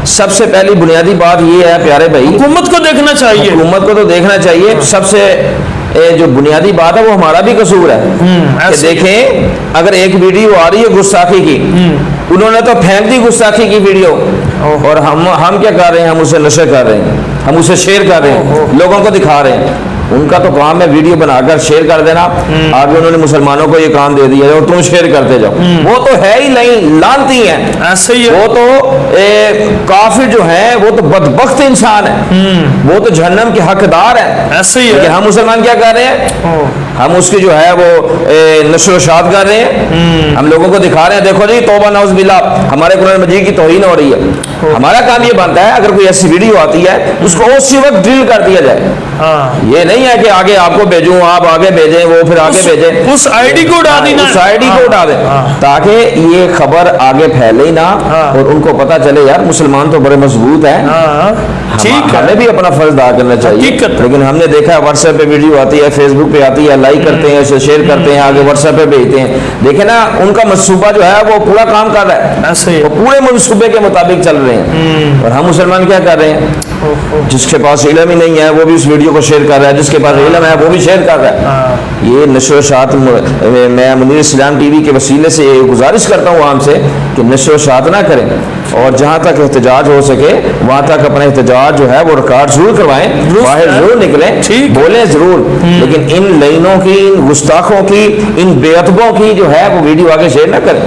سب سے پہلی بنیادی بات یہ ہے پیارے بھائی، حکومت کو دیکھنا چاہیے، حکومت کو تو دیکھنا چاہیے. سب سے جو بنیادی بات ہے وہ ہمارا بھی قصور ہے کہ دیکھیں اگر ایک ویڈیو آ رہی ہے گستاخی کی، انہوں نے تو پھینک دی گستاخی کی ویڈیو، اور ہم کیا کر رہے ہیں؟ ہم اسے نشر کر رہے ہیں، ہم اسے شیئر کر رہے ہیں، لوگوں کو دکھا رہے ہیں. ان کا تو کام ہے ویڈیو بنا کر شیئر کر دینا. آگے انہوں نے مسلمانوں کو یہ کام دے دیا ہے اور تم شیئر کرتے جاؤ. وہ تو ہے ہی نہیں، لعنتی ہیں. ایسے ہی ہے، وہ تو کافر جو ہیں وہ تو بدبخت انسان ہے، وہ تو جہنم کے حقدار ہیں. ایسے ہی ہے. لیکن ہم مسلمان کیا کر رہے ہیں؟ ہم اس کی جو ہے وہ نشر و شاعت کر رہے ہیں، ہم لوگوں کو دکھا رہے ہیں دیکھو جی توبہ نعوذ باللہ ہمارے قرآن مجید کی توہین ہو رہی ہے. ہمارا کام یہ بنتا ہے اگر کوئی ایسی ویڈیو آتی ہے اس کو اسی وقت ڈیل کر دیا جائے. یہ نہیں ہے کہ آگے آپ کو بھیجوں، آپ آگے بھیجیں، وہ پھر آگے بھیجیں، اس آئی ڈی کو اڑا دینا، اس آئی ڈی کو اڑا دیں تاکہ یہ خبر آگے پھیلے ہی نہ اور ان کو پتا چلے یار مسلمان تو بڑے مضبوط ہیں. ہمیں بھی اپنا فرض ادا کرنا چاہیے. لیکن ہم نے دیکھا ہے واٹس ایپ پہ ویڈیو آتی ہے، فیس بک پہ آتی ہے، لائک کرتے ہیں، اسے شیئر کرتے ہیں، آگے واٹس ایپ پہ بھیجتے ہیں. دیکھیں نا ان کا منصوبہ جو ہے وہ پورا کام کر رہا ہے، وہ پورے منصوبے کے مطابق چل رہے ہیں. اور ہم مسلمان کیا کر رہے ہیں؟ جس کے پاس علم ہی نہیں ہے وہ بھی اس ویڈیو کو شیئر کر رہا ہے، جس کے پاس علم ہے وہ بھی شیئر کر رہا ہے. یہ نشر و شاعت میں منیر اسلام ٹی وی کے وسیلے سے گزارش کرتا ہوں عام سے کہ نشر و شاعت نہ کریں، اور جہاں تک احتجاج ہو سکے وہاں تک اپنا احتجاج جو ہے وہ ریکارڈ ضرور کروائیں، باہر ضرور نکلیں، بولیں ضرور، لیکن ان لائنوں کی، ان گستاخوں کی، ان بے ادبوں کی جو ہے وہ ویڈیو آگے شیئر نہ کریں.